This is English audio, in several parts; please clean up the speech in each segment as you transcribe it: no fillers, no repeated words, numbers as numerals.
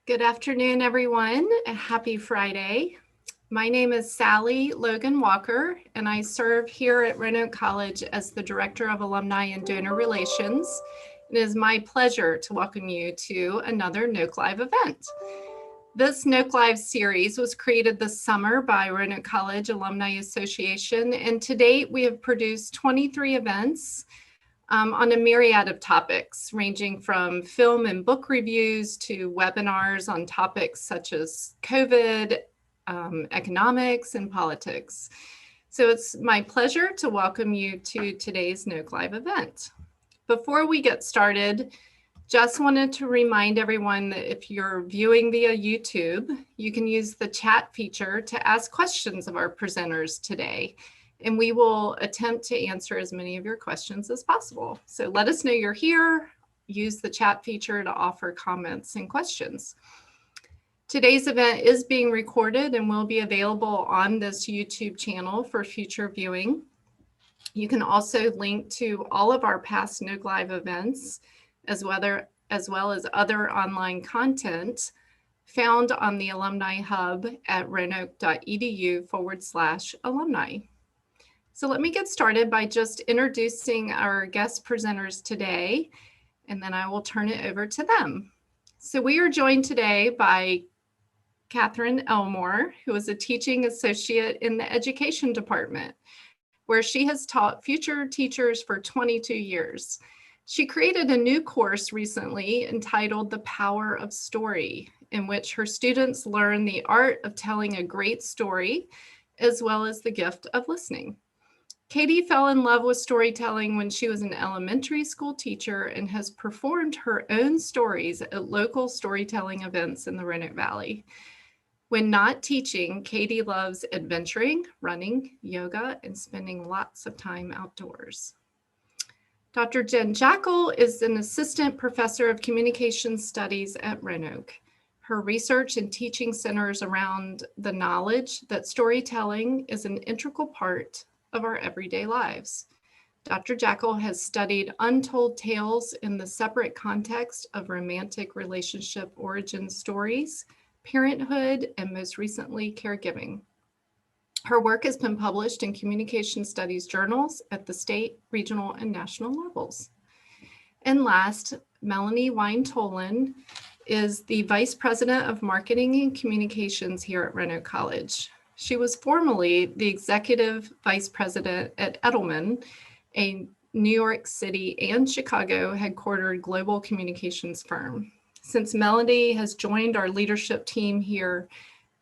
Good afternoon, everyone. Happy Friday. My name is Sally Logan Walker, and I serve here at Roanoke College as the Director of Alumni and Donor Relations. It is my pleasure to welcome you to another NOKELive event. This NOKELive series was created this summer by Roanoke College Alumni Association, and to date we have produced 23 events on a myriad of topics, ranging from film and book reviews to webinars on topics such as COVID, economics, and politics. So it's my pleasure to welcome you to today's NOKELive event. Before we get started, just wanted to remind everyone that if you're viewing via YouTube, you can use the chat feature to ask questions of our presenters today, and we will attempt to answer as many of your questions as possible. So let us know you're here. Use the chat feature to offer comments and questions. Today's event is being recorded and will be available on this YouTube channel for future viewing. You can also link to all of our past NOKELive events, as well as other online content found on the Alumni Hub at roanoke.edu/alumni. So let me get started by just introducing our guest presenters today, and then I will turn it over to them. So we are joined today by Katherine Elmore, who is a teaching associate in the education department, where she has taught future teachers for 22 years. She created a new course recently entitled The Power of Story, in which her students learn the art of telling a great story, as well as the gift of listening. Katie fell in love with storytelling when she was an elementary school teacher and has performed her own stories at local storytelling events in the Roanoke Valley. When not teaching, Katie loves adventuring, running, yoga, and spending lots of time outdoors. Dr. Jen Jackal is an assistant professor of communication studies at Roanoke. Her research and teaching centers around the knowledge that storytelling is an integral part of our everyday lives. Dr. Jackal has studied untold tales in the separate context of romantic relationship origin stories, parenthood, and most recently, caregiving. Her work has been published in communication studies journals at the state, regional, and national levels. And last, Melanie Weintolin is the Vice President of Marketing and Communications here at Roanoke College. She was formerly the Executive Vice President at Edelman, a New York City and Chicago headquartered global communications firm. Since Melanie has joined our leadership team here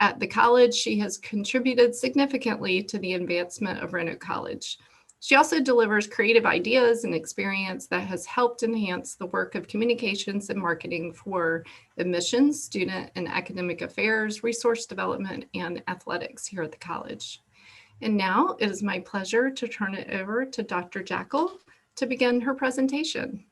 at the college, she has contributed significantly to the advancement of Roanoke College. She also delivers creative ideas and experience that has helped enhance the work of communications and marketing for admissions, student and academic affairs, resource development, and athletics here at the college. And now it is my pleasure to turn it over to Dr. Jackal to begin her presentation.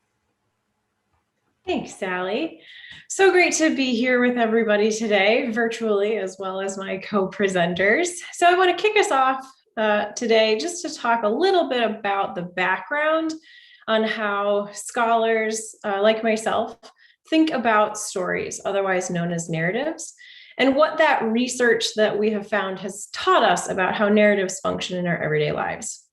Thanks, Sally. So great to be here with everybody today, virtually, as well as my co-presenters. So I want to kick us off today just to talk a little bit about the background on how scholars like myself think about stories, otherwise known as narratives, and what that research that we have found has taught us about how narratives function in our everyday lives.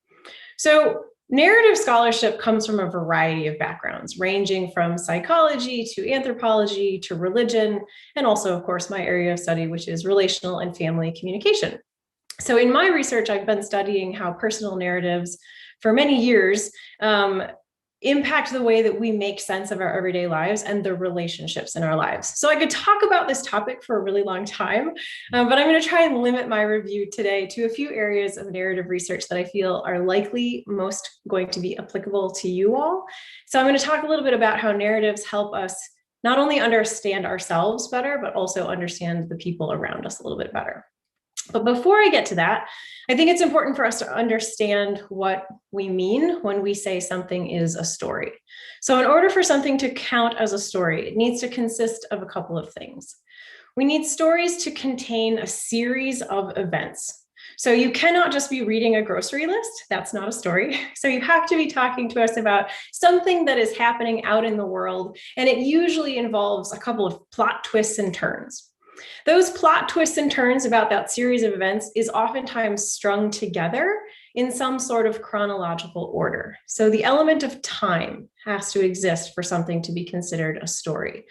So narrative scholarship comes from a variety of backgrounds, ranging from psychology to anthropology to religion, and also, of course, my area of study, which is relational and family communication. So in my research, I've been studying how personal narratives for many years impact the way that we make sense of our everyday lives and the relationships in our lives. So I could talk about this topic for a really long time, but I'm going to try and limit my review today to a few areas of narrative research that I feel are likely most going to be applicable to you all. So I'm going to talk a little bit about how narratives help us not only understand ourselves better, but also understand the people around us a little bit better. But before I get to that, I think it's important for us to understand what we mean when we say something is a story. So in order for something to count as a story, it needs to consist of a couple of things. We need stories to contain a series of events. So you cannot just be reading a grocery list. That's not a story. So you have to be talking to us about something that is happening out in the world. And it usually involves a couple of plot twists and turns. Those plot twists and turns about that series of events is oftentimes strung together in some sort of chronological order. So the element of time has to exist for something to be considered a story.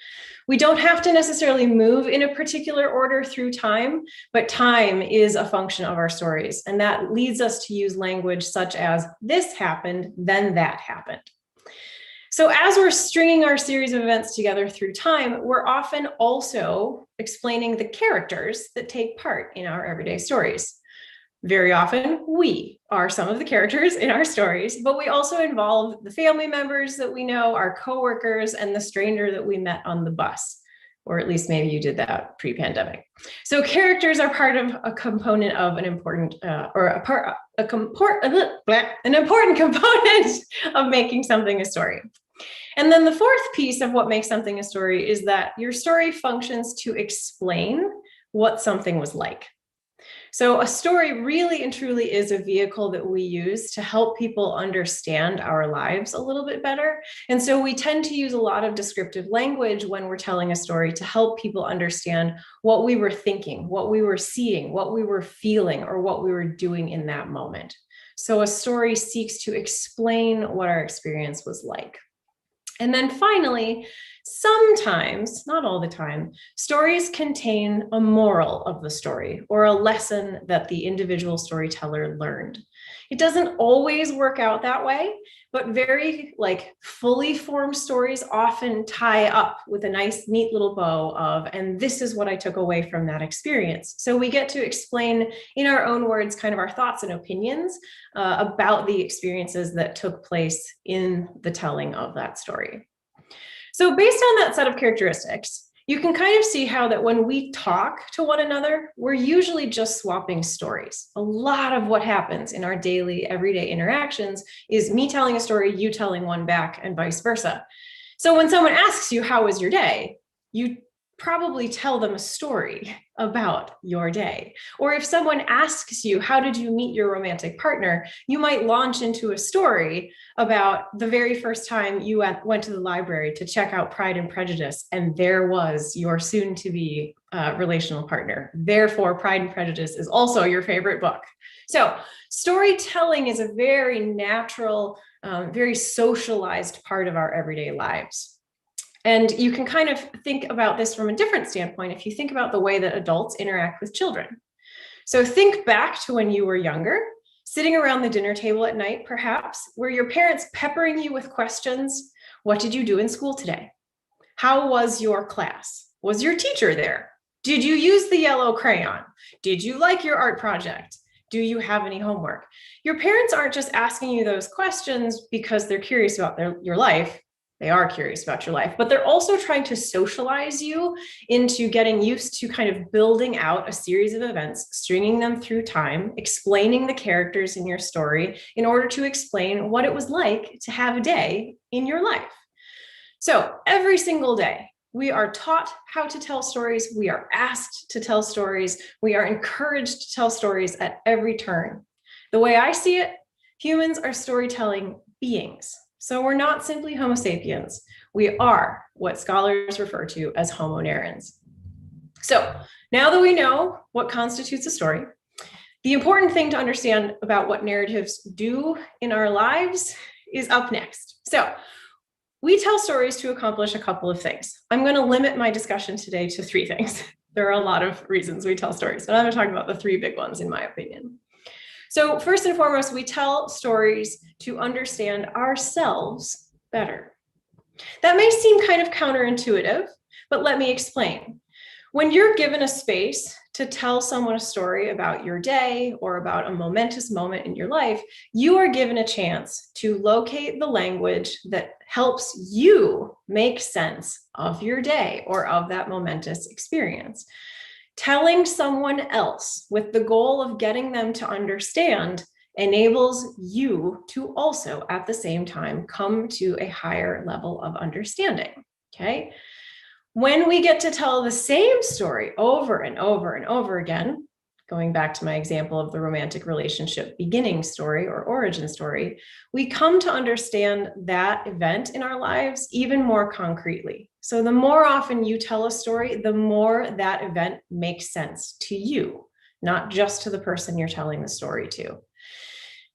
We don't have to necessarily move in a particular order through time, but time is a function of our stories. And that leads us to use language such as this happened, then that happened. So as we're stringing our series of events together through time, we're often also explaining the characters that take part in our everyday stories. Very often, we are some of the characters in our stories, but we also involve the family members that we know, our coworkers, and the stranger that we met on the bus, or at least maybe you did that pre-pandemic. So characters are part of a component of an important, an important component of making something a story. And then the fourth piece of what makes something a story is that your story functions to explain what something was like. So a story really and truly is a vehicle that we use to help people understand our lives a little bit better. And so we tend to use a lot of descriptive language when we're telling a story to help people understand what we were thinking, what we were seeing, what we were feeling, or what we were doing in that moment. So a story seeks to explain what our experience was like. And then finally, sometimes, not all the time, stories contain a moral of the story or a lesson that the individual storyteller learned. It doesn't always work out that way, but very fully formed stories often tie up with a nice, neat little bow of, and this is what I took away from that experience. So we get to explain in our own words kind of our thoughts and opinions about the experiences that took place in the telling of that story. So based on that set of characteristics, you can kind of see how that when we talk to one another, we're usually just swapping stories. A lot of what happens in our daily, everyday interactions is me telling a story, you telling one back, and vice versa. So when someone asks you, how was your day? You probably tell them a story about your day. Or if someone asks you, how did you meet your romantic partner? You might launch into a story about the very first time you went to the library to check out Pride and Prejudice, and there was your soon-to-be relational partner. Therefore, Pride and Prejudice is also your favorite book. So storytelling is a very natural, very socialized part of our everyday lives. And you can kind of think about this from a different standpoint if you think about the way that adults interact with children. So think back to when you were younger, sitting around the dinner table at night, perhaps, were your parents peppering you with questions? What did you do in school today? How was your class? Was your teacher there? Did you use the yellow crayon? Did you like your art project? Do you have any homework? Your parents aren't just asking you those questions because they're curious about your life. They are curious about your life, but they're also trying to socialize you into getting used to kind of building out a series of events, stringing them through time, explaining the characters in your story in order to explain what it was like to have a day in your life. So every single day, we are taught how to tell stories. We are asked to tell stories. We are encouraged to tell stories at every turn. The way I see it, humans are storytelling beings. So we're not simply Homo sapiens. We are what scholars refer to as Homo narrans. So now that we know what constitutes a story, the important thing to understand about what narratives do in our lives is up next. So we tell stories to accomplish a couple of things. I'm going to limit my discussion today to 3 things. There are a lot of reasons we tell stories, but I'm going to talk about the 3 big ones in my opinion. So first and foremost, we tell stories to understand ourselves better. That may seem kind of counterintuitive, but let me explain. When you're given a space to tell someone a story about your day or about a momentous moment in your life, you are given a chance to locate the language that helps you make sense of your day or of that momentous experience. Telling someone else with the goal of getting them to understand enables you to also at the same time come to a higher level of understanding, okay? When we get to tell the same story over and over and over again, going back to my example of the romantic relationship beginning story or origin story, we come to understand that event in our lives even more concretely. So the more often you tell a story, the more that event makes sense to you, not just to the person you're telling the story to.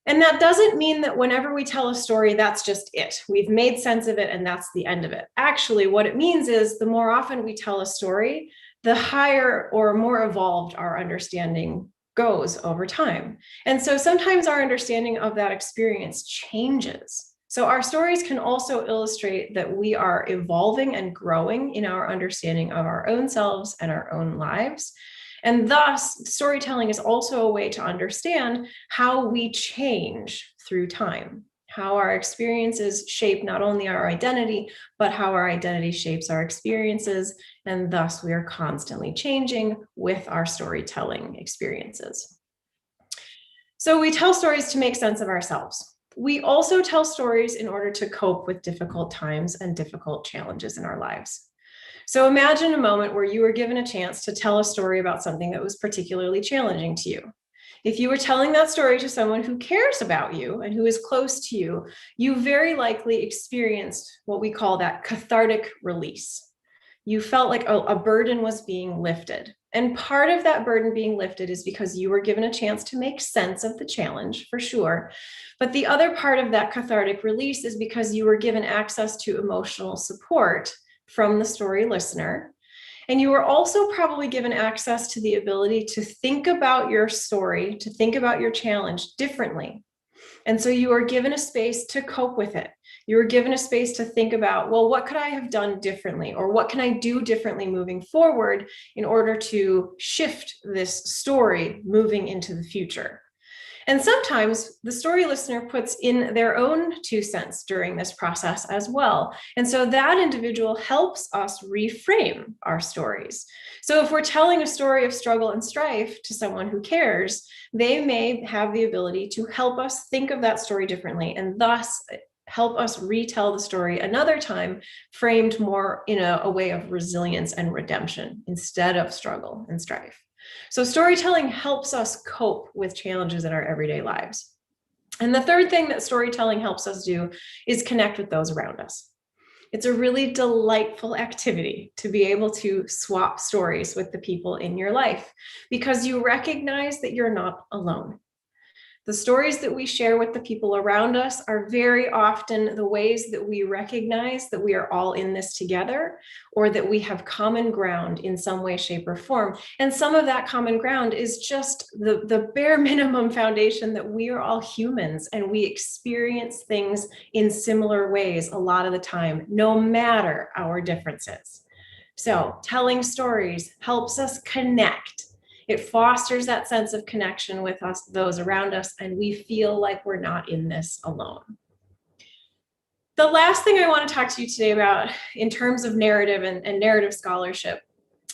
And that doesn't mean that whenever we tell a story, that's just it. We've made sense of it and that's the end of it. Actually, what it means is the more often we tell a story, the higher or more evolved our understanding goes over time. And so sometimes our understanding of that experience changes. So our stories can also illustrate that we are evolving and growing in our understanding of our own selves and our own lives. And thus, storytelling is also a way to understand how we change through time, how our experiences shape not only our identity, but how our identity shapes our experiences. And thus, we are constantly changing with our storytelling experiences. So we tell stories to make sense of ourselves. We also tell stories in order to cope with difficult times and difficult challenges in our lives. So imagine a moment where you were given a chance to tell a story about something that was particularly challenging to you. If you were telling that story to someone who cares about you and who is close to you, you very likely experienced what we call that cathartic release. You felt like a burden was being lifted. And part of that burden being lifted is because you were given a chance to make sense of the challenge, for sure. But the other part of that cathartic release is because you were given access to emotional support from the story listener. And you were also probably given access to the ability to think about your story, to think about your challenge differently. And so you are given a space to cope with it. You were given a space to think about, well, what could I have done differently? Or what can I do differently moving forward in order to shift this story moving into the future? And sometimes the story listener puts in their own 2 cents during this process as well. And so that individual helps us reframe our stories. So if we're telling a story of struggle and strife to someone who cares, they may have the ability to help us think of that story differently and thus help us retell the story another time, framed more in a way of resilience and redemption instead of struggle and strife. So storytelling helps us cope with challenges in our everyday lives. And the third thing that storytelling helps us do is connect with those around us. It's a really delightful activity to be able to swap stories with the people in your life because you recognize that you're not alone. The stories that we share with the people around us are very often the ways that we recognize that we are all in this together, or that we have common ground in some way, shape, or form. And some of that common ground is just the bare minimum foundation that we are all humans and we experience things in similar ways a lot of the time, no matter our differences. So telling stories helps us connect. It fosters that sense of connection with us, those around us, and we feel like we're not in this alone. The last thing I want to talk to you today about in terms of narrative and narrative scholarship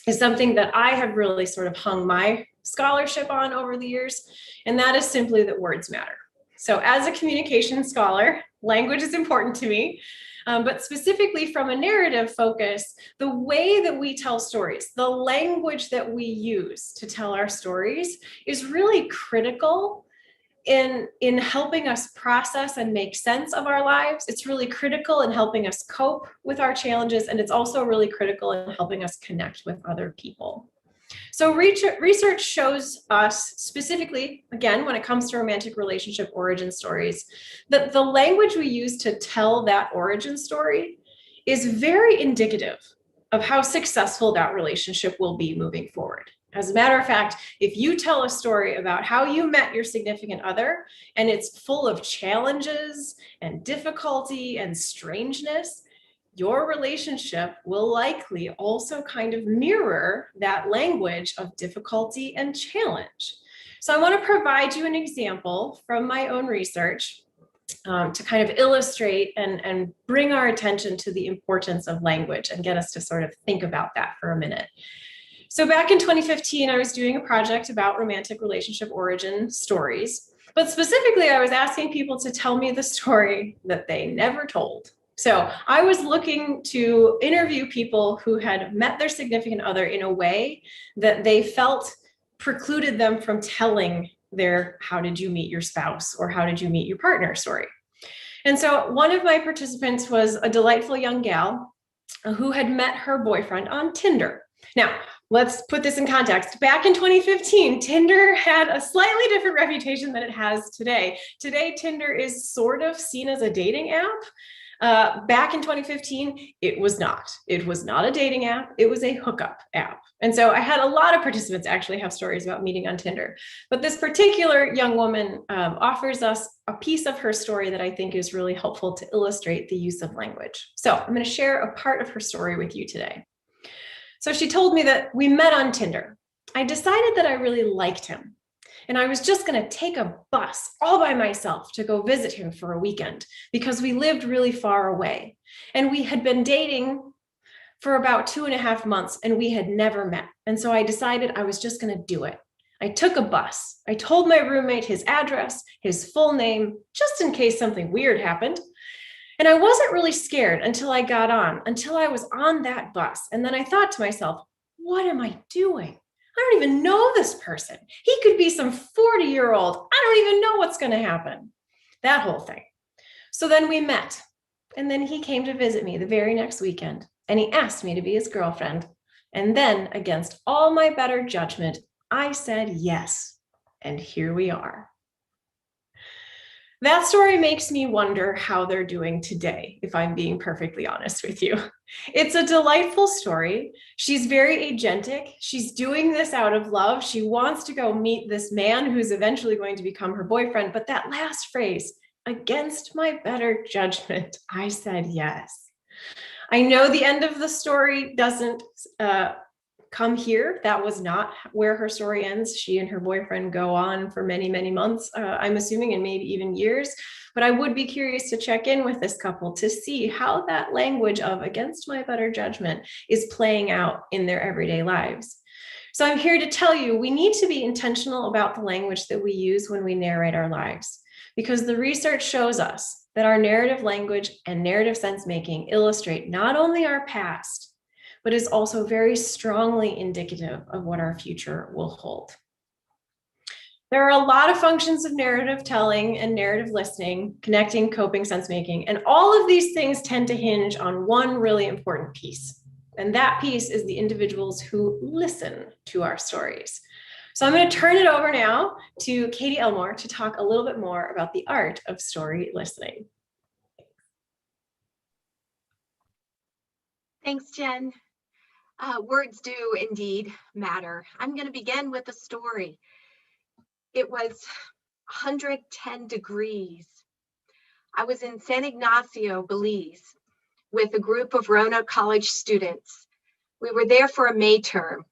is something that I have really sort of hung my scholarship on over the years, and that is simply that words matter. So as a communication scholar, language is important to me. But specifically from a narrative focus, the way that we tell stories, the language that we use to tell our stories is really critical in helping us process and make sense of our lives. It's really critical in helping us cope with our challenges, and it's also really critical in helping us connect with other people. So research shows us specifically, again, when it comes to romantic relationship origin stories, that the language we use to tell that origin story is very indicative of how successful that relationship will be moving forward. As a matter of fact, if you tell a story about how you met your significant other and it's full of challenges and difficulty and strangeness, your relationship will likely also kind of mirror that language of difficulty and challenge. So I want to provide you an example from my own research to kind of illustrate and bring our attention to the importance of language and get us to sort of think about that for a minute. So back in 2015, I was doing a project about romantic relationship origin stories, but specifically I was asking people to tell me the story that they never told. So I was looking to interview people who had met their significant other in a way that they felt precluded them from telling their how did you meet your spouse or how did you meet your partner story. And so one of my participants was a delightful young gal who had met her boyfriend on Tinder. Now, let's put this in context. Back in 2015, Tinder had a slightly different reputation than it has today. Today, Tinder is sort of seen as a dating app. Back in 2015, it was not. It was not a dating app. It was a hookup app. And so I had a lot of participants actually have stories about meeting on Tinder. But this particular young woman offers us a piece of her story that I think is really helpful to illustrate the use of language. So I'm going to share a part of her story with you today. So she told me that we met on Tinder. I decided that I really liked him. And I was just going to take a bus all by myself to go visit him for a weekend because we lived really far away. And we had been dating for about 2.5 months and we had never met. And so I decided I was just going to do it. I took a bus. I told my roommate his address, his full name, just in case something weird happened. And I wasn't really scared until I was on that bus. And then I thought to myself, what am I doing? I don't even know this person. He could be some 40-year-old. I don't even know what's going to happen. That whole thing. So then we met. And then he came to visit me the very next weekend. And he asked me to be his girlfriend. And then, against all my better judgment, I said yes. And here we are. That story makes me wonder how they're doing today, if I'm being perfectly honest with you. It's a delightful story. She's very agentic. She's doing this out of love. She wants to go meet this man who's eventually going to become her boyfriend. But that last phrase, against my better judgment, I said yes. I know the end of the story doesn't come here. That was not where her story ends. She and her boyfriend go on for many, many months, I'm assuming, and maybe even years. But I would be curious to check in with this couple to see how that language of against my better judgment is playing out in their everyday lives. So I'm here to tell you, we need to be intentional about the language that we use when we narrate our lives, because the research shows us that our narrative language and narrative sense making illustrate not only our past, but is also very strongly indicative of what our future will hold. There are a lot of functions of narrative telling and narrative listening, connecting, coping, sense making, and all of these things tend to hinge on one really important piece. And that piece is the individuals who listen to our stories. So I'm going to turn it over now to Katherine Elmore to talk a little bit more about the art of story listening. Thanks, Jen. Words do indeed matter. I'm going to begin with a story. It was 110 degrees. I was in San Ignacio, Belize, with a group of Roanoke College students. We were there for a May term.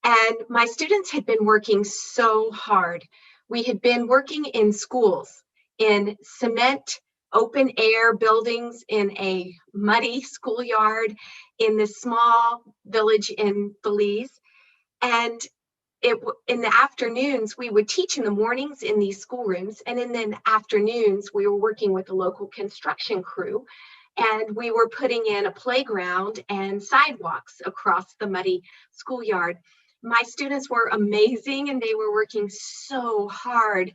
And my students had been working so hard. We had been working in schools, in cement, open air buildings, in a muddy schoolyard, in this small village in Belize. And in the afternoons, we would teach in the mornings in these schoolrooms. And in the afternoons, we were working with a local construction crew. And we were putting in a playground and sidewalks across the muddy schoolyard. My students were amazing and they were working so hard,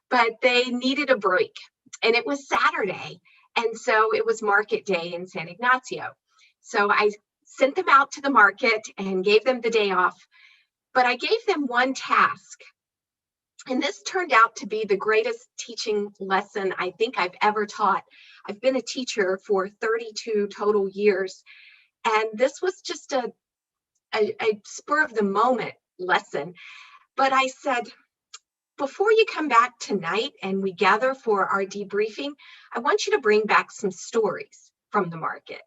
but they needed a break. And it was Saturday. And so it was market day in San Ignacio. So I sent them out to the market and gave them the day off. But I gave them one task. And this turned out to be the greatest teaching lesson I think I've ever taught. I've been a teacher for 32 total years. And this was just a spur of the moment lesson. But I said, before you come back tonight and we gather for our debriefing, I want you to bring back some stories from the market.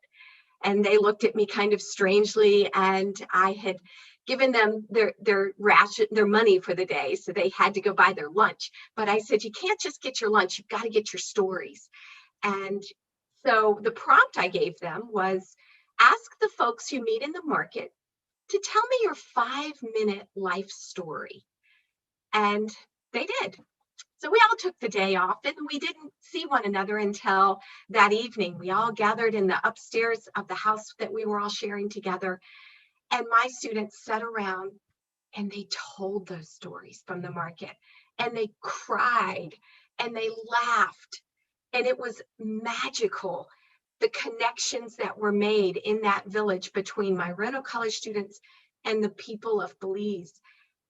And they looked at me kind of strangely, and I had given them their money for the day, so they had to go buy their lunch. But I said, you can't just get your lunch, you've got to get your stories. And so the prompt I gave them was, ask the folks you meet in the market to tell me your 5-minute life story. And they did. So we all took the day off and we didn't see one another until that evening. We all gathered in the upstairs of the house that we were all sharing together. And my students sat around and they told those stories from the market, and they cried and they laughed, and it was magical. The connections that were made in that village between my Roanoke College students and the people of Belize.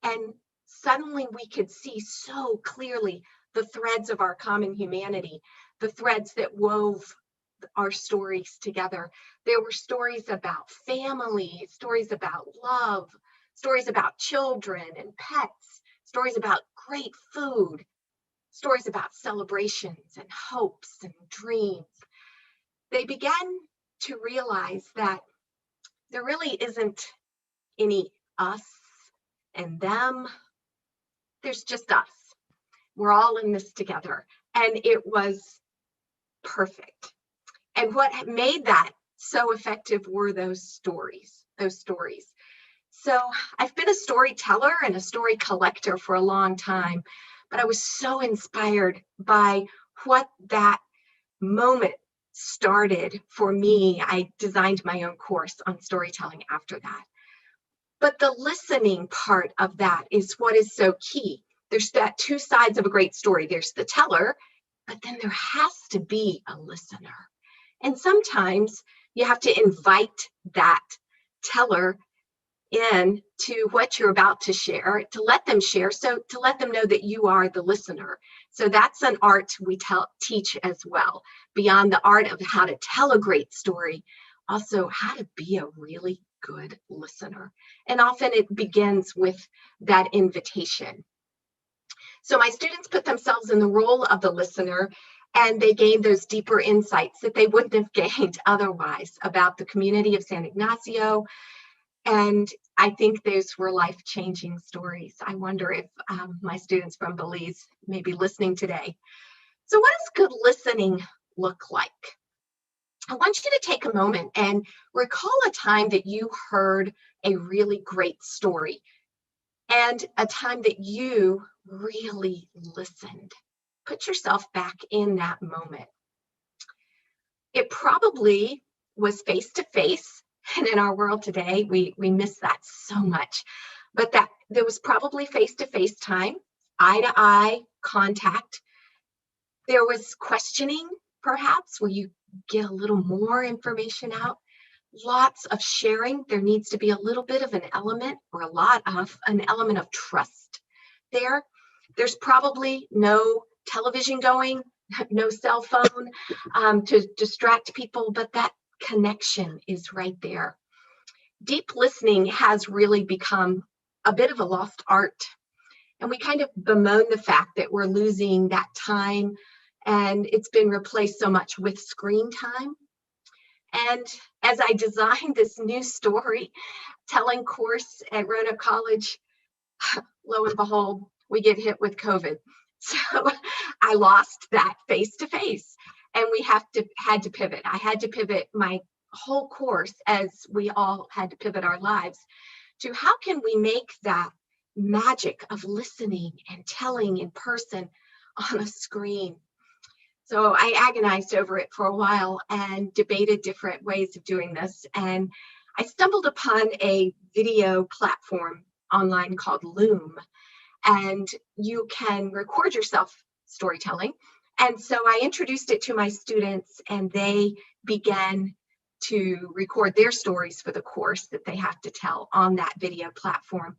And suddenly we could see so clearly the threads of our common humanity, the threads that wove our stories together. There were stories about family, stories about love, stories about children and pets, stories about great food, stories about celebrations and hopes and dreams. They began to realize that there really isn't any us and them. There's just us. We're all in this together. And it was perfect. And what made that so effective were those stories. So I've been a storyteller and a story collector for a long time, but I was so inspired by what that moment started for me. I designed my own course on storytelling after that. But the listening part of that is what is so key. There's that two sides of a great story. There's the teller, but then there has to be a listener. And sometimes you have to invite that teller in to what you're about to share, to let them share, so to let them know that you are the listener. So that's an art we teach as well, beyond the art of how to tell a great story, also how to be a really good listener. And often it begins with that invitation. So my students put themselves in the role of the listener, and they gained those deeper insights that they wouldn't have gained otherwise about the community of San Ignacio. And I think those were life-changing stories. I wonder if my students from Belize may be listening today. So what does good listening look like? I want you to take a moment and recall a time that you heard a really great story and a time that you really listened. Put yourself back in that moment. It probably was face-to-face. And in our world today, we miss that so much. But that there was probably face-to-face time, eye-to-eye contact. There was questioning, perhaps, where you get a little more information out. Lots of sharing. There needs to be a little bit of an element, or a lot of an element of trust there. There's probably no television going, no cell phone to distract people, but that connection is right there. Deep listening has really become a bit of a lost art, and we kind of bemoan the fact that we're losing that time, and it's been replaced so much with screen time. And as I designed this new story telling course at Roanoke College, lo and behold, we get hit with COVID. So I lost that face-to-face, and we had to pivot. I had to pivot my whole course, as we all had to pivot our lives, to how can we make that magic of listening and telling in person on a screen. So I agonized over it for a while and debated different ways of doing this. And I stumbled upon a video platform online called Loom. And you can record yourself storytelling. And so I introduced it to my students, and they began to record their stories for the course that they have to tell on that video platform.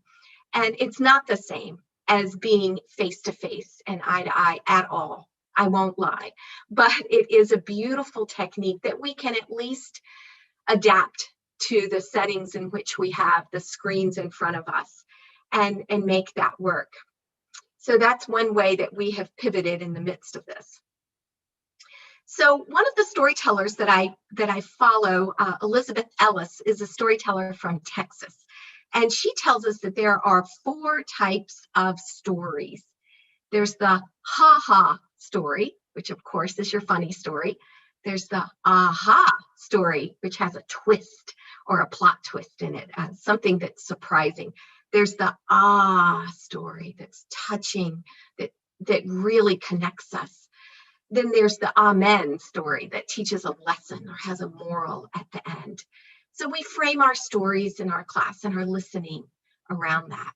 And it's not the same as being face-to-face and eye-to-eye at all. I won't lie, but it is a beautiful technique that we can at least adapt to the settings in which we have the screens in front of us and make that work. So that's one way that we have pivoted in the midst of this. So one of the storytellers that I follow, Elizabeth Ellis, is a storyteller from Texas. And she tells us that there are 4 types of stories. There's the ha-ha story, which of course is your funny story. There's the aha story, which has a twist or a plot twist in it, something that's surprising. There's the story that's touching, that really connects us. Then there's the amen story that teaches a lesson or has a moral at the end. So we frame our stories in our class and are listening around that.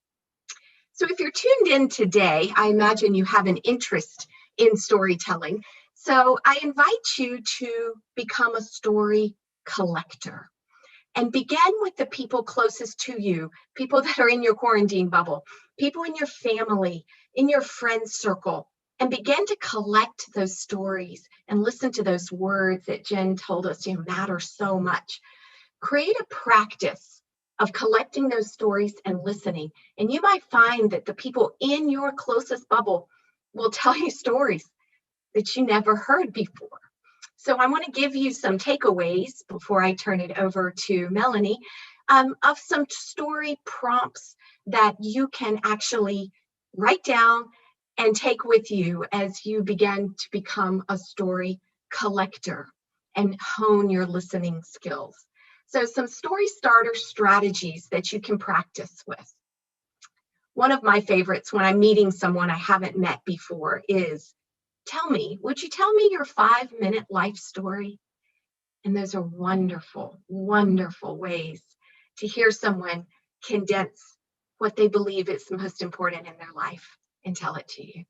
So if you're tuned in today, I imagine you have an interest in storytelling. So I invite you to become a story collector and begin with the people closest to you, people that are in your quarantine bubble, people in your family, in your friend circle, and begin to collect those stories and listen to those words that Jen told us matter so much. Create a practice of collecting those stories and listening. And you might find that the people in your closest bubble will tell you stories that you never heard before. So I want to give you some takeaways before I turn it over to Melanie of some story prompts that you can actually write down and take with you as you begin to become a story collector and hone your listening skills. So some story starter strategies that you can practice with. One of my favorites when I'm meeting someone I haven't met before is, would you tell me your 5-minute life story? And those are wonderful, wonderful ways to hear someone condense what they believe is most important in their life and tell it to you.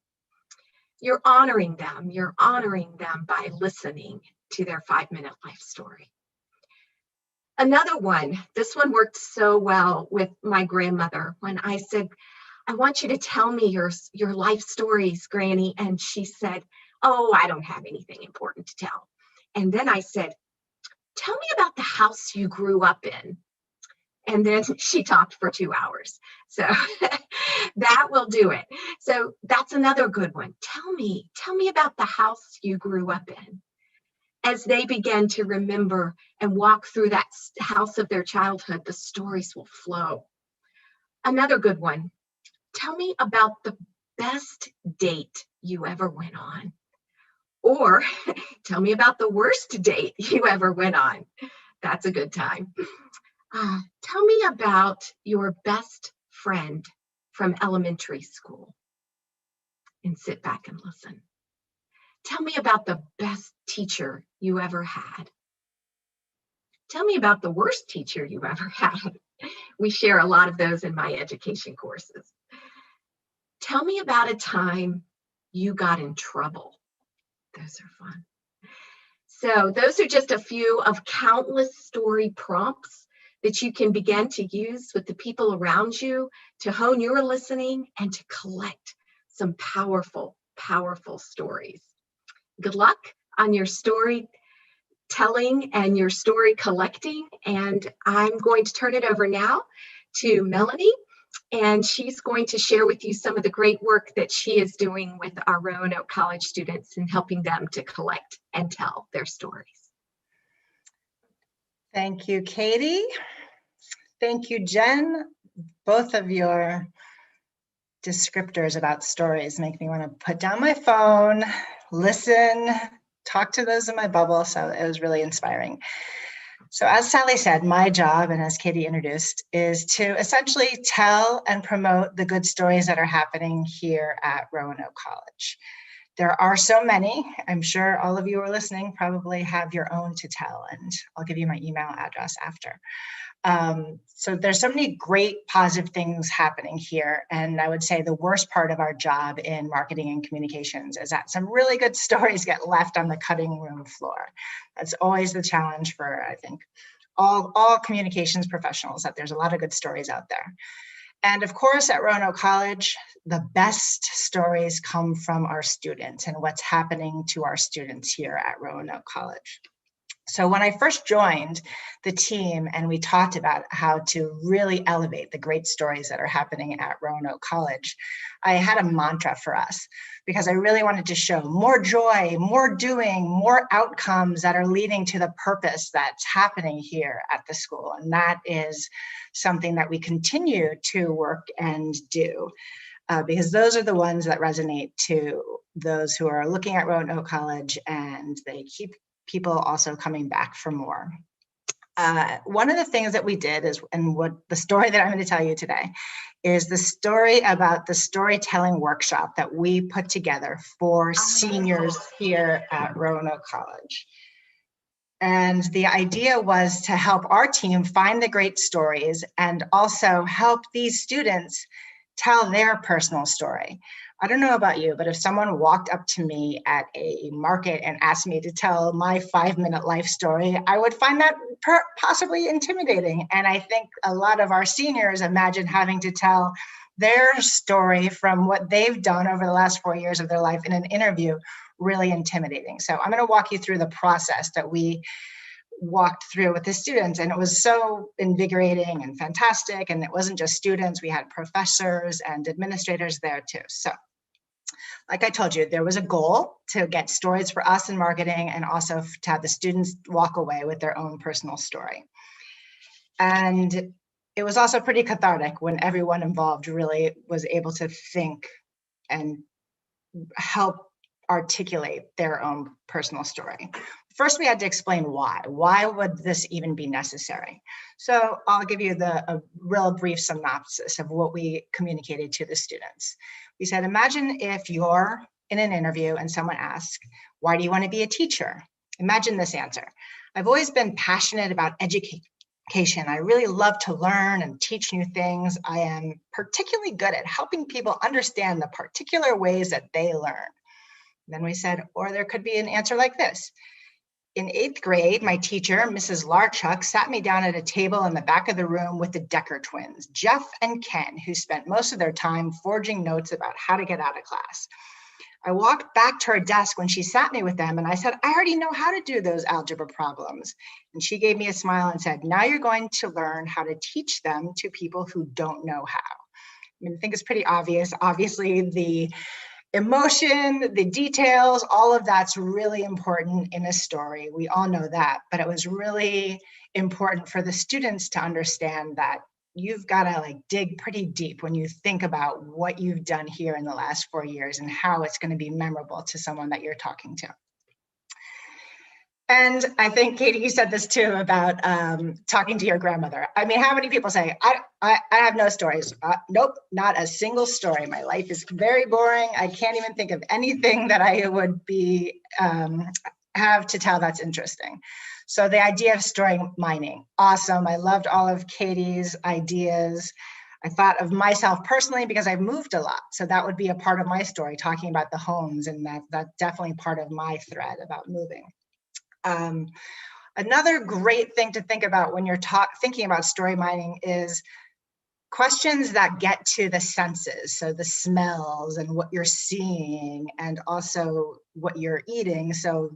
You're honoring them by listening to their 5-minute life story. Another one, this one worked so well with my grandmother when I said, I want you to tell me your life stories, Granny. And she said, oh, I don't have anything important to tell. And then I said, tell me about the house you grew up in. And then she talked for 2 hours. So that will do it. So that's another good one. Tell me about the house you grew up in. As they begin to remember and walk through that house of their childhood, the stories will flow. Another good one. Tell me about the best date you ever went on. Or tell me about the worst date you ever went on. That's a good time. Tell me about your best friend from elementary school. And sit back and listen. Tell me about the best teacher you ever had. Tell me about the worst teacher you ever had. We share a lot of those in my education courses. Tell me about a time you got in trouble. Those are fun. So those are just a few of countless story prompts that you can begin to use with the people around you to hone your listening and to collect some powerful, powerful stories. Good luck on your story telling and your story collecting. And I'm going to turn it over now to Melanie. And she's going to share with you some of the great work that she is doing with our Roanoke College students and helping them to collect and tell their stories. Thank you, Katie. Thank you, Jen. Both of your descriptors about stories make me want to put down my phone, listen, talk to those in my bubble. So it was really inspiring. So as Sally said, my job, and as Katie introduced, is to essentially tell and promote the good stories that are happening here at Roanoke College. There are so many. I'm sure all of you who are listening probably have your own to tell, and I'll give you my email address after. So there's so many great positive things happening here. And I would say the worst part of our job in marketing and communications is that some really good stories get left on the cutting room floor. That's always the challenge for, I think, all communications professionals, that there's a lot of good stories out there. And of course, at Roanoke College, the best stories come from our students and what's happening to our students here at Roanoke College. So when I first joined the team and we talked about how to really elevate the great stories that are happening at Roanoke College, I had a mantra for us because I really wanted to show more joy, more doing, more outcomes that are leading to the purpose that's happening here at the school. And that is something that we continue to work and do because those are the ones that resonate to those who are looking at Roanoke College, and they keep people also coming back for more. One of the things that we did is, and what the story that I'm going to tell you today is the story about the storytelling workshop that we put together for seniors here at Roanoke College. And the idea was to help our team find the great stories and also help these students tell their personal story. I don't know about you, but if someone walked up to me at a market and asked me to tell my 5-minute life story, I would find that possibly intimidating. And I think a lot of our seniors imagine having to tell their story from what they've done over the last 4 years of their life in an interview really intimidating. So I'm going to walk you through the process that we walked through with the students, and it was so invigorating and fantastic. And it wasn't just students, we had professors and administrators there too. So like I told you, there was a goal to get stories for us in marketing and also to have the students walk away with their own personal story. And it was also pretty cathartic when everyone involved really was able to think and help articulate their own personal story. First, we had to explain why. Why would this even be necessary? So I'll give you a real brief synopsis of what we communicated to the students. We said, imagine if you're in an interview and someone asks, why do you want to be a teacher? Imagine this answer. I've always been passionate about education. I really love to learn and teach new things. I am particularly good at helping people understand the particular ways that they learn. Then we said, or there could be an answer like this. In 8th grade, my teacher, Mrs. Larchuk, sat me down at a table in the back of the room with the Decker twins, Jeff and Ken, who spent most of their time forging notes about how to get out of class. I walked back to her desk when she sat me with them, and I said, I already know how to do those algebra problems. And she gave me a smile and said, now you're going to learn how to teach them to people who don't know how. I mean, I think it's pretty obvious. Obviously, the emotion, the details, all of that's really important in a story. We all know that, but it was really important for the students to understand that you've got to like dig pretty deep when you think about what you've done here in the last 4 years and how it's going to be memorable to someone that you're talking to. And I think, Katie, you said this too about talking to your grandmother. I mean, how many people say, I have no stories? Nope, not a single story. My life is very boring. I can't even think of anything that I would be have to tell that's interesting. So the idea of story mining, awesome. I loved all of Katie's ideas. I thought of myself personally because I've moved a lot. So that would be a part of my story, talking about the homes, and that's definitely part of my thread about moving. Another great thing to think about when you're thinking about story mining is questions that get to the senses. So the smells and what you're seeing and also what you're eating. So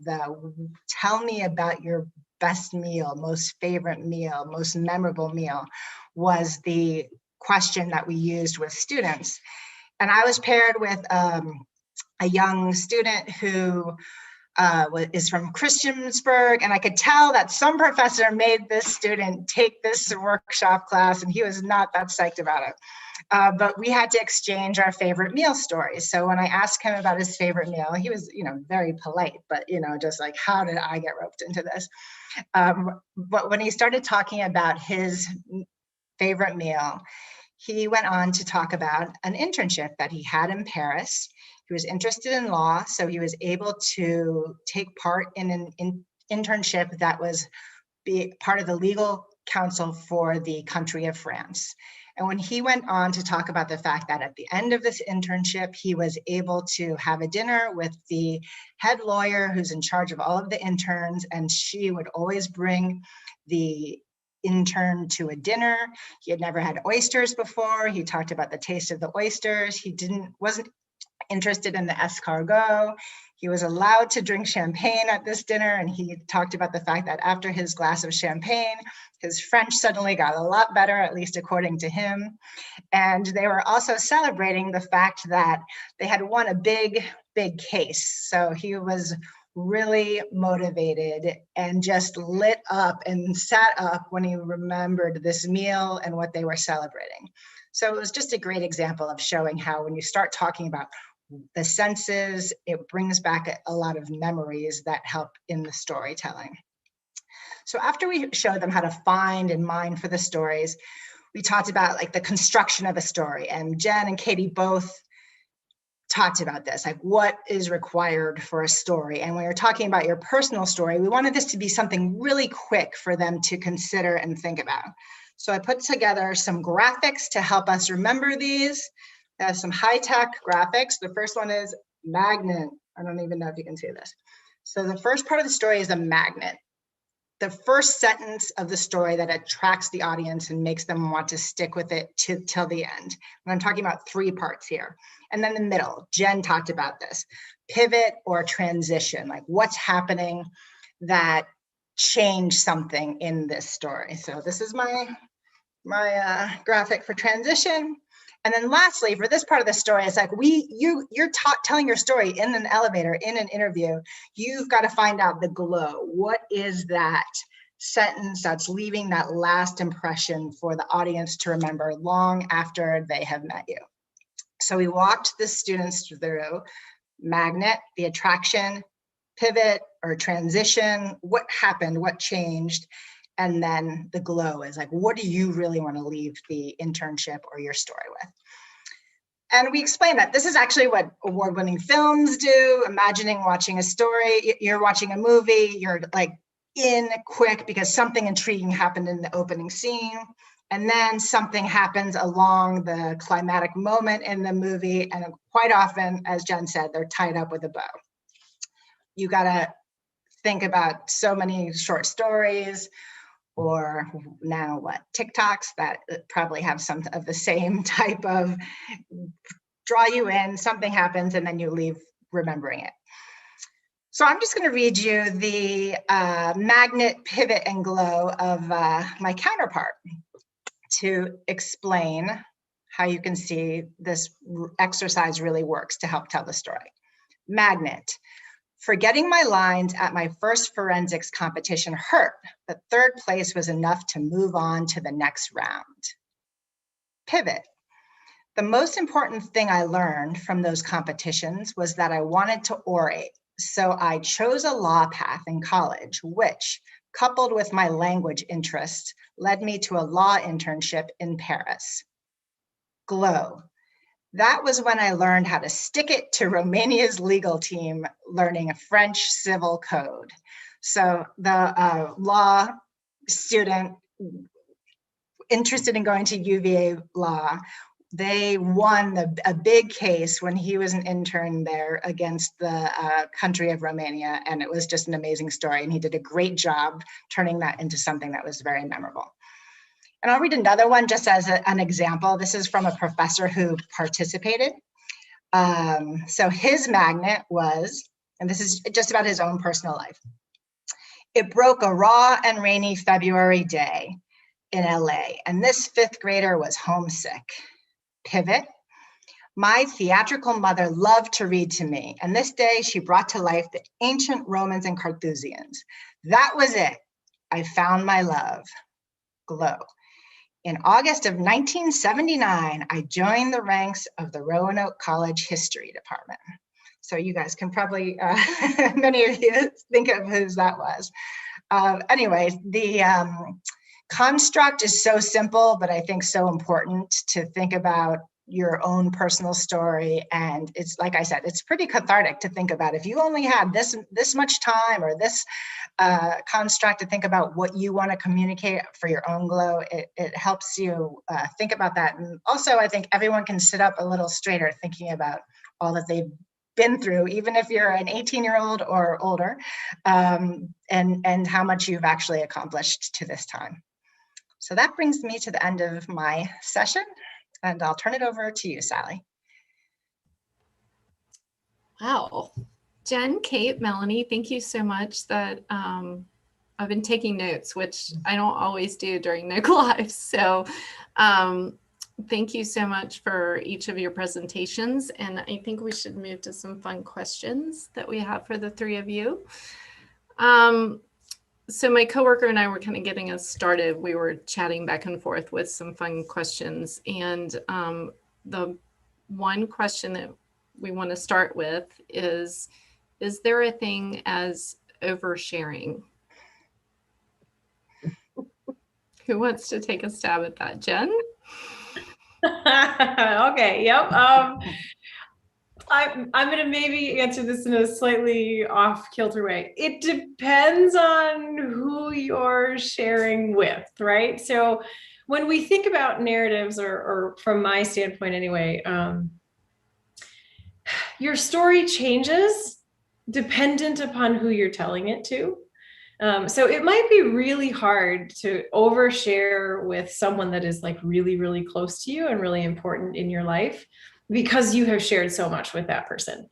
tell me about your best meal, most favorite meal, most memorable meal was the question that we used with students. And I was paired with a young student who is from Christiansburg, and I could tell that some professor made this student take this workshop class, and he was not that psyched about it. But we had to exchange our favorite meal stories. So when I asked him about his favorite meal, he was, very polite, but, just like, how did I get roped into this? But when he started talking about his favorite meal, he went on to talk about an internship that he had in Paris. He was interested in law, so he was able to take part in an internship that was part of the legal counsel for the country of France. And when he went on to talk about the fact that at the end of this internship, he was able to have a dinner with the head lawyer who's in charge of all of the interns, and she would always bring the intern to a dinner. He had never had oysters before. He talked about the taste of the oysters. He wasn't interested in the escargot. He was allowed to drink champagne at this dinner, and he talked about the fact that after his glass of champagne, his French suddenly got a lot better, at least according to him. And they were also celebrating the fact that they had won a big, big case. So he was really motivated and just lit up and sat up when he remembered this meal and what they were celebrating. So it was just a great example of showing how when you start talking about the senses, it brings back a lot of memories that help in the storytelling. So after we showed them how to find and mine for the stories, we talked about like the construction of a story, and Jen and Katie both talked about this, like what is required for a story. And when you're talking about your personal story, we wanted this to be something really quick for them to consider and think about. So I put together some graphics to help us remember these. I have some high-tech graphics. The first one is magnet. I don't even know if you can see this. So the first part of the story is a magnet. The first sentence of the story that attracts the audience and makes them want to stick with it till the end. And I'm talking about 3 parts here. And then the middle, Jen talked about this, pivot or transition, like what's happening that changed something in this story. So this is my graphic for transition. And then lastly, for this part of the story, it's like you're telling your story in an elevator, in an interview. You've got to find out the glow. What is that sentence that's leaving that last impression for the audience to remember long after they have met you? So we walked the students through magnet, the attraction, pivot or transition, what happened, what changed, and then the glow is like, what do you really want to leave the internship or your story with? And we explained that this is actually what award-winning films do. Imagining watching a story, you're watching a movie, you're like in quick because something intriguing happened in the opening scene. And then something happens along the climatic moment in the movie. And quite often, as Jen said, they're tied up with a bow. You gotta think about so many short stories, or now what, TikToks that probably have some of the same type of draw you in, something happens, and then you leave remembering it. So I'm just gonna read you the magnet, pivot, and glow of my counterpart to explain how you can see this exercise really works to help tell the story. Magnet. Forgetting my lines at my first forensics competition hurt, but 3rd place was enough to move on to the next round. Pivot. The most important thing I learned from those competitions was that I wanted to orate, so I chose a law path in college, which, coupled with my language interest, led me to a law internship in Paris. Glow. That was when I learned how to stick it to Romania's legal team, learning a French civil code. So the law student interested in going to UVA Law, they won a big case when he was an intern there against the country of Romania. And it was just an amazing story. And he did a great job turning that into something that was very memorable. And I'll read another one just as an example. This is from a professor who participated. So his magnet was, and this is just about his own personal life. It broke a raw and rainy February day in LA, and this 5th grader was homesick. Pivot. My theatrical mother loved to read to me, and this day she brought to life the ancient Romans and Carthaginians. That was it. I found my love. Glow. In August of 1979, I joined the ranks of the Roanoke College History Department. So you guys can probably, many of you think of whose that was. Anyways, the construct is so simple, but I think so important to think about your own personal story. And it's, like I said, it's pretty cathartic to think about. If you only had this much time or this construct to think about what you want to communicate for your own glow, it helps you think about that. And also, I think everyone can sit up a little straighter thinking about all that they've been through, even if you're an 18-year-old or older, and how much you've actually accomplished to this time. So that brings me to the end of my session, and I'll turn it over to you, Sally. Wow. Jen, Kate, Melanie, thank you so much. That I've been taking notes, which I don't always do during NOKELive. So thank you so much for each of your presentations. And I think we should move to some fun questions that we have for the 3 of you. So my coworker and I were kind of getting us started. We were chatting back and forth with some fun questions. And the one question that we want to start with is there a thing as oversharing? Who wants to take a stab at that? Jen? Okay, yep. I'm going to maybe answer this in a slightly off-kilter way. It depends on who you're sharing with, right? So when we think about narratives, or from my standpoint anyway, your story changes dependent upon who you're telling it to. So it might be really hard to overshare with someone that is like really, really close to you and really important in your life because you have shared so much with that person.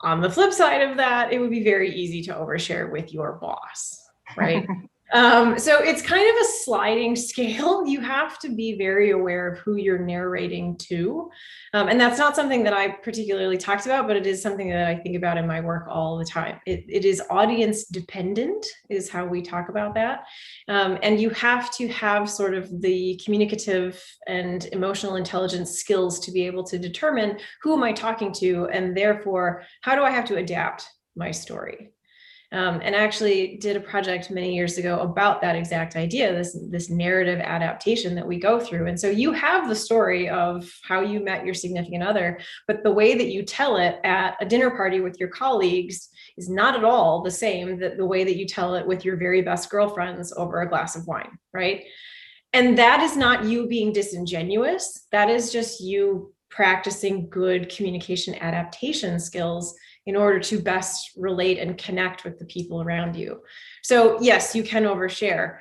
On the flip side of that, it would be very easy to overshare with your boss, right? So it's kind of a sliding scale. You have to be very aware of who you're narrating to. And that's not something that I particularly talked about, but it is something that I think about in my work all the time. It is audience dependent is how we talk about that. And you have to have sort of the communicative and emotional intelligence skills to be able to determine who am I talking to, and therefore, how do I have to adapt my story? And I actually did a project many years ago about that exact idea, this narrative adaptation that we go through. And so you have the story of how you met your significant other, but the way that you tell it at a dinner party with your colleagues is not at all the same that the way that you tell it with your very best girlfriends over a glass of wine, right? And that is not you being disingenuous. That is just you practicing good communication adaptation skills in order to best relate and connect with the people around you. So yes, you can overshare.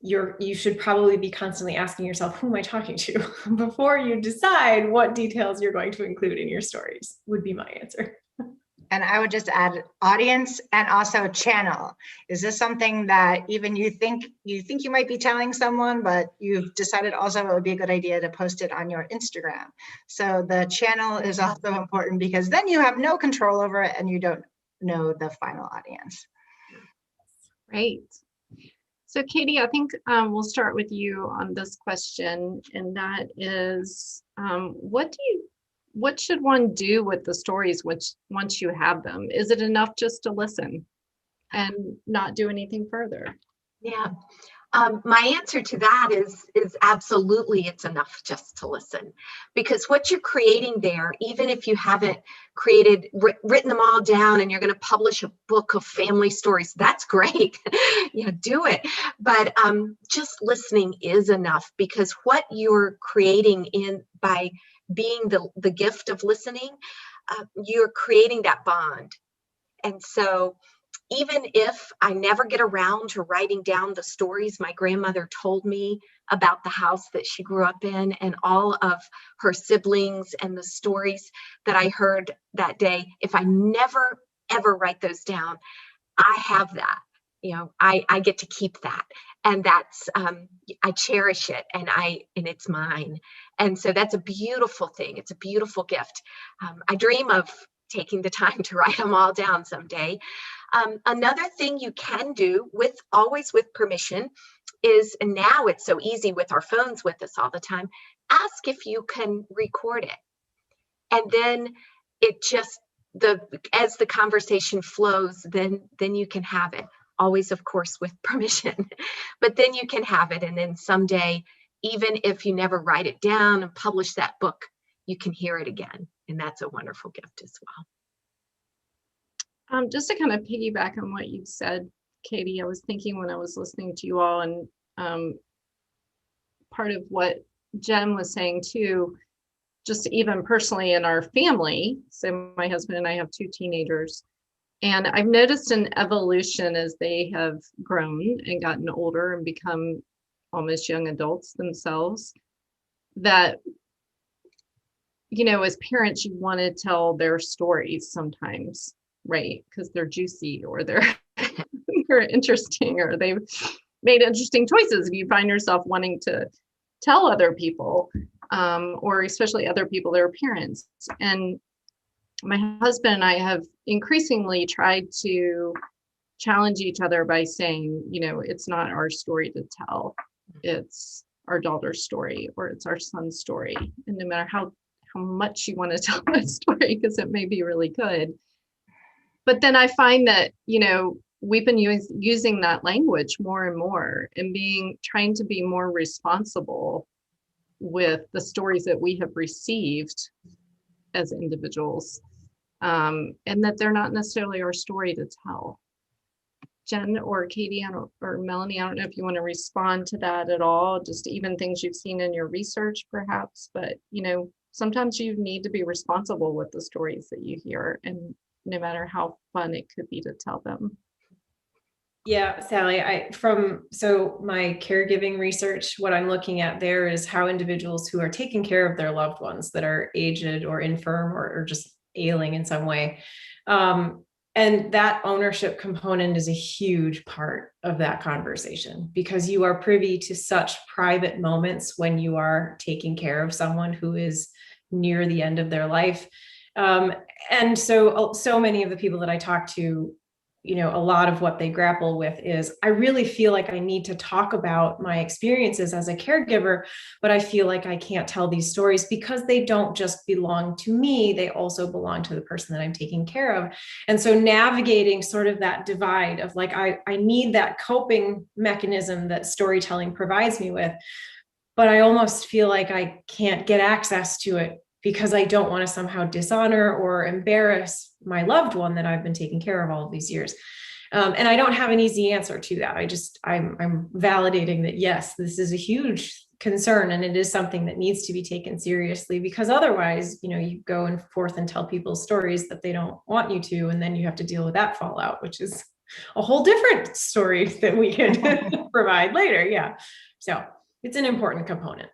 You should probably be constantly asking yourself, who am I talking to? Before you decide what details you're going to include in your stories, would be my answer. And I would just add audience and also channel. Is this something that even you think you might be telling someone, but you've decided also it would be a good idea to post it on your Instagram? So the channel is also important because then you have no control over it and you don't know the final audience. Great. So Katie, I think we'll start with you on this question, and that is, what should one do with the stories once you have them? Is it enough just to listen and not do anything further? Yeah. My answer to that is absolutely it's enough just to listen, because what you're creating there, even if you haven't written them all down and you're going to publish a book of family stories, that's great. Do it. But just listening is enough, because what you're creating by being the gift of listening, you're creating that bond. And so even if I never get around to writing down the stories my grandmother told me about the house that she grew up in and all of her siblings and the stories that I heard that day, if I never, ever write those down, I have that. I get to keep that. And that's, I cherish it, and it's mine. And so that's a beautiful thing. It's a beautiful gift. I dream of taking the time to write them all down someday. Another thing you can do, always with permission, is, and now it's so easy with our phones with us all the time, ask if you can record it. And then it just, as the conversation flows, then you can have it. Always, of course, with permission, but then you can have it. And then someday, even if you never write it down and publish that book, you can hear it again. And that's a wonderful gift as well. Just to kind of piggyback on what you said, Katie, I was thinking when I was listening to you all, and part of what Jen was saying too, just even personally in our family. So my husband and I have 2 teenagers, and I've noticed an evolution as they have grown and gotten older and become almost young adults themselves, that, as parents, you want to tell their stories sometimes, right? Because they're juicy, or they're interesting, or they've made interesting choices. If you find yourself wanting to tell other people, or especially other people, their parents. And my husband and I have increasingly tried to challenge each other by saying, it's not our story to tell, it's our daughter's story, or it's our son's story. And no matter how much you want to tell that story, because it may be really good. But then I find that, we've been using that language more and more, and trying to be more responsible with the stories that we have received as individuals, and that they're not necessarily our story to tell. Jen or Katie or Melanie, I don't know if you want to respond to that at all, just even things you've seen in your research perhaps, but sometimes you need to be responsible with the stories that you hear, and no matter how fun it could be to tell them. Yeah, Sally, so my caregiving research, what I'm looking at there is how individuals who are taking care of their loved ones that are aged or infirm or just ailing in some way. And that ownership component is a huge part of that conversation, because you are privy to such private moments when you are taking care of someone who is near the end of their life. And so many of the people that I talk to, a lot of what they grapple with is, I really feel like I need to talk about my experiences as a caregiver, but I feel like I can't tell these stories because they don't just belong to me. They also belong to the person that I'm taking care of. And so navigating sort of that divide of like, I need that coping mechanism that storytelling provides me with, but I almost feel like I can't get access to it because I don't want to somehow dishonor or embarrass my loved one that I've been taking care of all of these years. And I don't have an easy answer to that. I'm validating that, yes, this is a huge concern and it is something that needs to be taken seriously, because otherwise, you go and forth and tell people stories that they don't want you to, and then you have to deal with that fallout, which is a whole different story that we could provide later. Yeah. So it's an important component.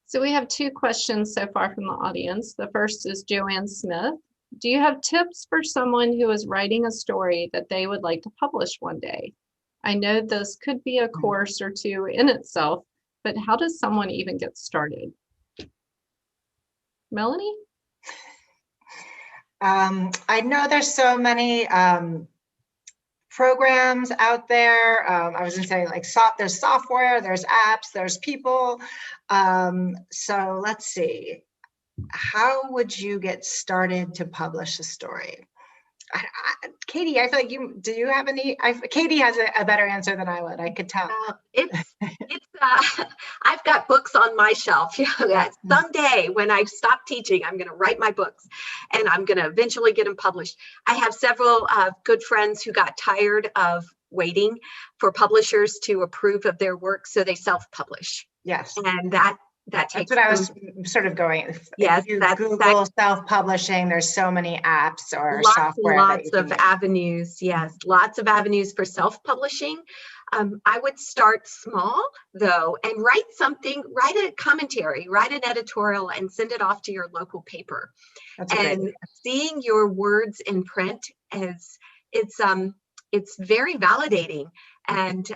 So we have 2 questions so far from the audience. The first is Joanne Smith. Do you have tips for someone who is writing a story that they would like to publish one day? I know this could be a course or 2 in itself, but how does someone even get started? Melanie? I know there's so many programs out there. I was gonna say, like, there's software, there's apps, there's people. So let's see. How would you get started to publish a story? Katie, I feel like do you have any? Katie has a better answer than I would. I could tell. I've got books on my shelf. Someday when I stop teaching, I'm going to write my books and I'm going to eventually get them published. I have several good friends who got tired of waiting for publishers to approve of their work, so they self-publish. Yes. And that's what I was sort of going. Yes, if you Google self-publishing, there's so many apps or software. Lots of avenues. Yes, lots of avenues for self-publishing. I would start small though, and write a commentary, write an editorial, and send it off to your local paper. And seeing your words in print it's very validating. And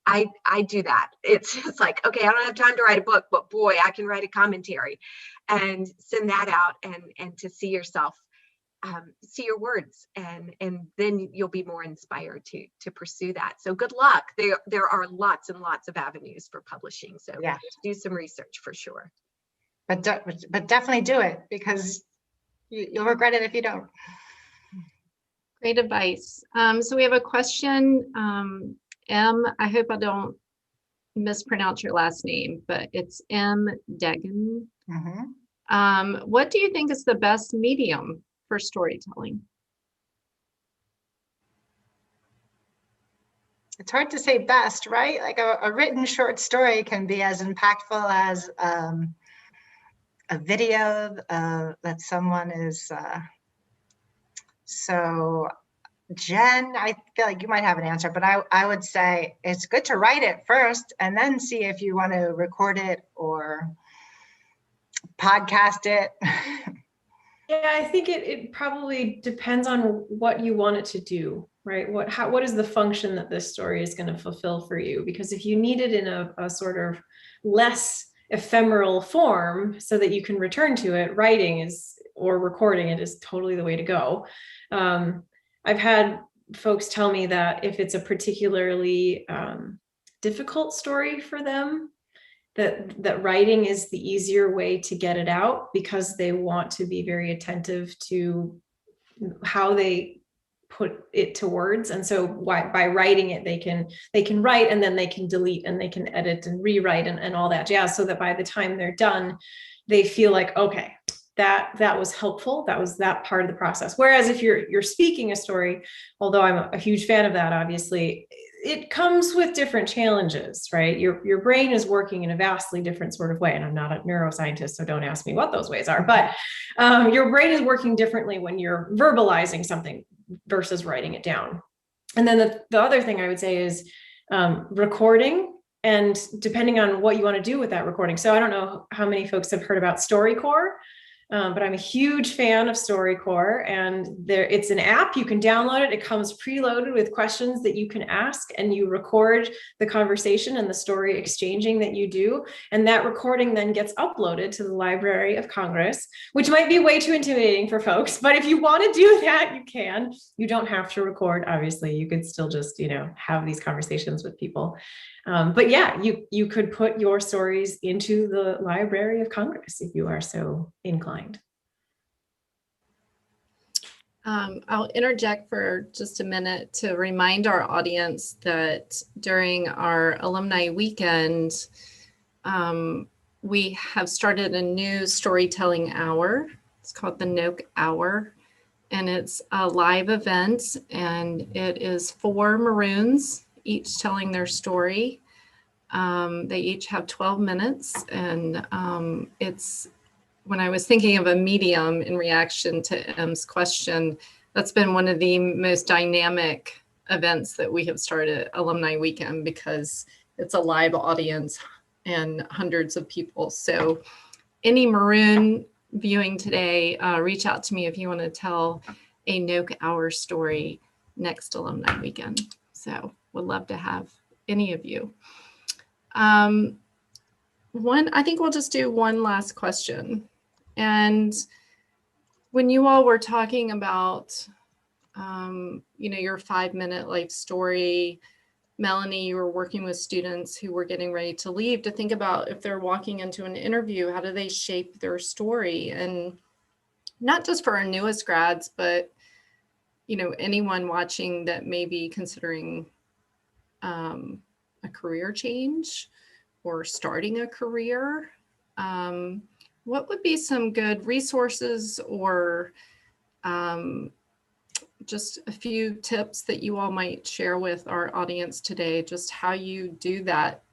I do that. It's just like, okay, I don't have time to write a book, but boy, I can write a commentary and send that out and to see yourself, see your words, and then you'll be more inspired to pursue that. So good luck. There are lots and lots of avenues for publishing. So yeah, do some research for sure. But definitely do it, because you'll regret it if you don't. Great advice. So we have a question. M, I hope I don't mispronounce your last name, but it's M. Degan. Mm-hmm. What do you think is the best medium for storytelling? It's hard to say best, right? Like a written short story can be as impactful as a video that someone is. So Jen, I feel like you might have an answer, but I would say it's good to write it first and then see if you want to record it or podcast it. Yeah, I think it probably depends on what you want it to do, right? What is the function that this story is going to fulfill for you? Because if you need it in a sort of less ephemeral form so that you can return to it, writing or recording it is totally the way to go. I've had folks tell me that if it's a particularly difficult story for them, that writing is the easier way to get it out, because they want to be very attentive to how they put it to words. And so by writing it, they can write, and then they can delete, and they can edit and rewrite and all that jazz, so that by the time they're done, they feel like, okay, that was helpful. That was that part of the process. Whereas if you're speaking a story, although I'm a huge fan of that, obviously, it comes with different challenges, right? Your brain is working in a vastly different sort of way. And I'm not a neuroscientist, so don't ask me what those ways are, but your brain is working differently when you're verbalizing something versus writing it down. And then the other thing I would say is recording, and depending on what you want to do with that recording. So I don't know how many folks have heard about StoryCorps, but I'm a huge fan of StoryCorps, and it's an app. You can download it. It comes preloaded with questions that you can ask, and you record the conversation and the story exchanging that you do. And that recording then gets uploaded to the Library of Congress, which might be way too intimidating for folks. But if you want to do that, you can. You don't have to record, obviously. You could still just, have these conversations with people. But yeah, you could put your stories into the Library of Congress if you are so inclined. I'll interject for just a minute to remind our audience that during our alumni weekend, we have started a new storytelling hour. It's called the NOKE Hour, and it's a live event, and it is 4 Maroons, each telling their story. They each have 12 minutes, and it's, when I was thinking of a medium in reaction to M's question, that's been one of the most dynamic events that we have started at Alumni Weekend, because it's a live audience and hundreds of people. So any Maroon viewing today, reach out to me if you want to tell a NOKE Hour story next Alumni Weekend. So would love to have any of you. I think we'll just do one last question. And when you all were talking about, your 5-minute life story, Melanie, you were working with students who were getting ready to leave to think about if they're walking into an interview, how do they shape their story? And not just for our newest grads, but, anyone watching that may be considering a career change or starting a career. What would be some good resources or just a few tips that you all might share with our audience today, just how you do that?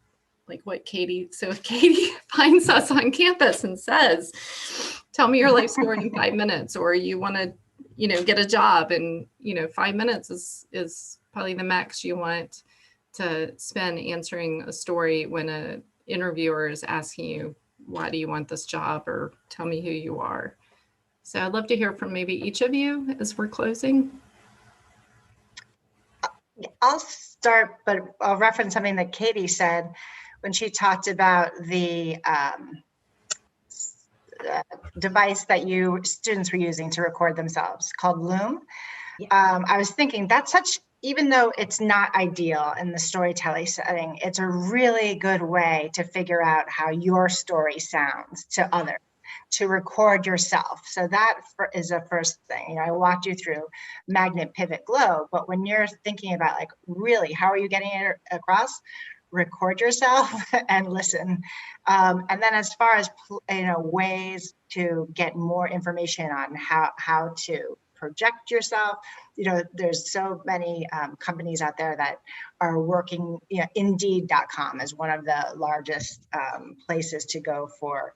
Like what Katie, so if Katie finds us on campus and says, tell me your life story in 5 minutes, or you want to, get a job, and, 5 minutes is probably the max you want to spend answering a story when an interviewer is asking you, why do you want this job, or tell me who you are. So I'd love to hear from maybe each of you as we're closing. I'll start, but I'll reference something that Katie said when she talked about the device that students were using to record themselves, called Loom. Yeah. I was thinking that's even though it's not ideal in the storytelling setting, it's a really good way to figure out how your story sounds to others, to record yourself. So that is the first thing. I walked you through magnet, pivot, glow, but when you're thinking about really, how are you getting it across? Record yourself and listen. And then as far as, ways to get more information on how to project yourself, there's so many companies out there that are working. Indeed.com is one of the largest places to go for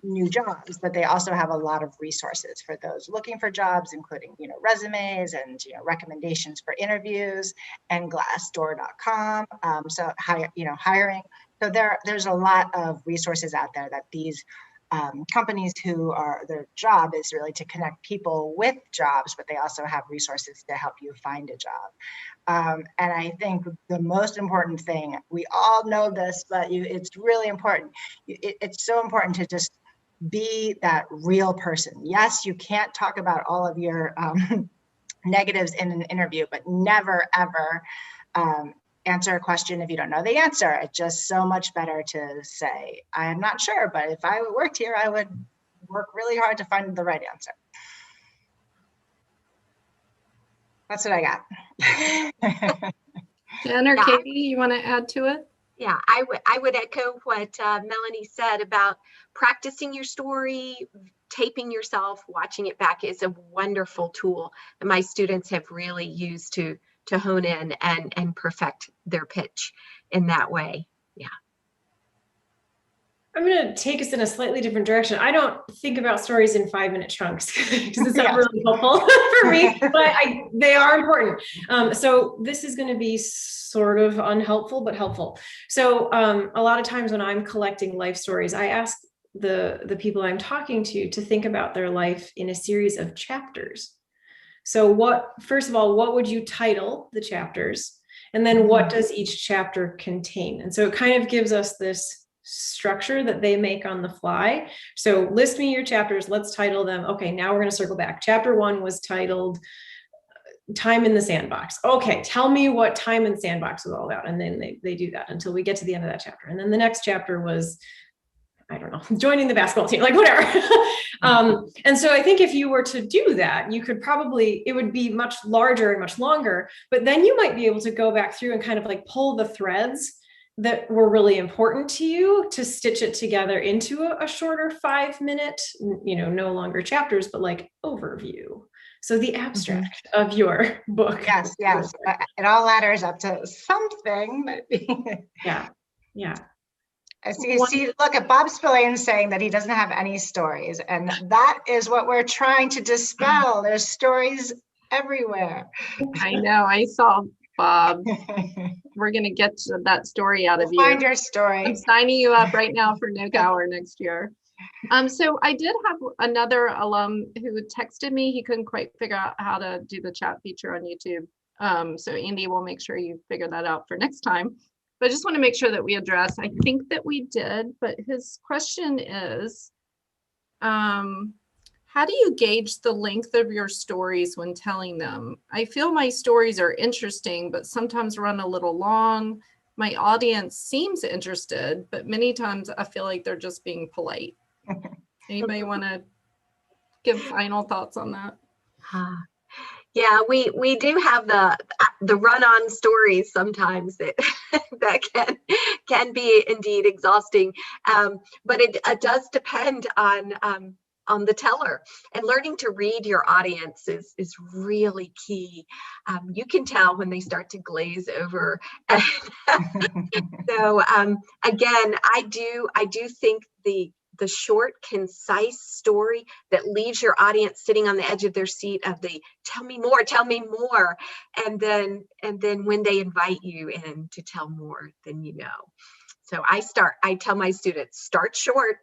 new jobs, but they also have a lot of resources for those looking for jobs, including resumes and recommendations for interviews, and Glassdoor.com. So hiring. So there's a lot of resources out there that these companies their job is really to connect people with jobs, but they also have resources to help you find a job. And I think the most important thing, we all know this, but it's really important. It's so important to just be that real person. Yes, you can't talk about all of your negatives in an interview, but never, ever answer a question if you don't know the answer. It's just so much better to say, I'm not sure, but if I worked here, I would work really hard to find the right answer. That's what I got. Jen or Katie, you want to add to it? Yeah, I would echo what Melanie said about practicing your story, taping yourself, watching it back is a wonderful tool that my students have really used to hone in and perfect their pitch in that way. Yeah. I'm going to take us in a slightly different direction. I don't think about stories in 5-minute chunks because it's not really helpful for me, but they are important. So this is going to be sort of unhelpful, but helpful. So a lot of times when I'm collecting life stories, I ask the people I'm talking to think about their life in a series of chapters. So first of all, what would you title the chapters? And then what does each chapter contain? And so it kind of gives us this structure that they make on the fly. So list me your chapters, let's title them. Okay, now we're going to circle back. Chapter 1 was titled Time in the Sandbox. Okay, tell me what Time in the Sandbox was all about. And then they do that until we get to the end of that chapter. And then the next chapter was, I don't know, joining the basketball team, like whatever. And so I think if you were to do that, you could probably, it would be much larger and much longer, but then you might be able to go back through and kind of like pull the threads that were really important to you to stitch it together into a shorter 5-minute, no longer chapters, but like overview. So the abstract of your book. Yes. It all ladders up to something. Yeah. I see, look at Bob Spillane saying that he doesn't have any stories. And that is what we're trying to dispel. There's stories everywhere. I know. I saw Bob. We're going to get that story out of you. Find your story. I'm signing you up right now for Nook Hour next year. So I did have another alum who texted me. He couldn't quite figure out how to do the chat feature on YouTube. So Andy will make sure you figure that out for next time. But I just want to make sure that we address, I think that we did, but his question is, how do you gauge the length of your stories when telling them? I feel my stories are interesting, but sometimes run a little long. My audience seems interested, but many times I feel like they're just being polite. Anybody want to give final thoughts on that? Yeah, we do have the run-on stories sometimes that that can be indeed exhausting, but it does depend on the teller, and learning to read your audience is really key. You can tell when they start to glaze over. So again, I do think the short, concise story that leaves your audience sitting on the edge of their seat of the tell me more, and then when they invite you in to tell more, then So I tell my students, start short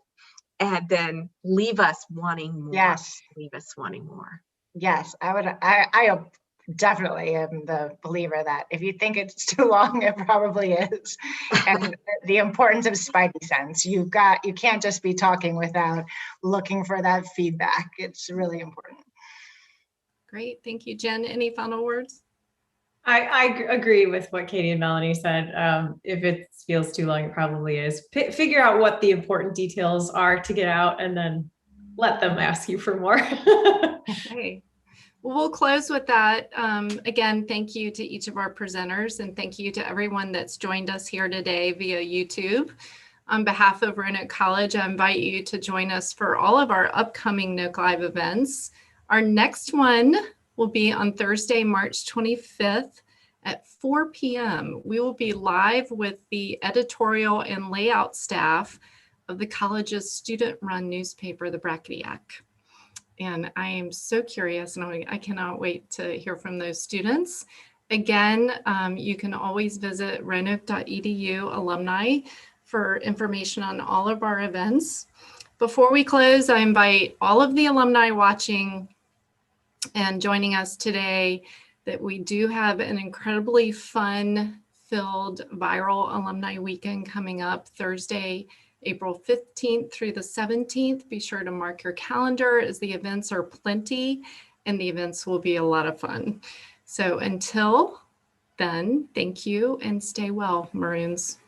and then leave us wanting more. Yes. Leave us wanting more. Yes, I definitely am the believer that if you think it's too long, it probably is. And the importance of spidey sense. You can't just be talking without looking for that feedback. It's really important. Great, thank you, Jen. Any final words? I agree with what Katie and Melanie said. If it feels too long, it probably is. Figure out what the important details are to get out, and then let them ask you for more. Okay. Well, we'll close with that. Again, thank you to each of our presenters, and thank you to everyone that's joined us here today via YouTube. On behalf of Roanoke College, I invite you to join us for all of our upcoming NOKELive events. Our next one will be on Thursday, March 25th at 4 p.m. We will be live with the editorial and layout staff of the college's student-run newspaper, The Bracketiac. And I am so curious, and I cannot wait to hear from those students. Again, you can always visit roanoke.edu alumni for information on all of our events. Before we close, I invite all of the alumni watching and joining us today that we do have an incredibly fun-filled viral alumni weekend coming up Thursday, April 15th through the 17th. Be sure to mark your calendar as the events are plenty and the events will be a lot of fun. So until then, thank you and stay well, Maroons.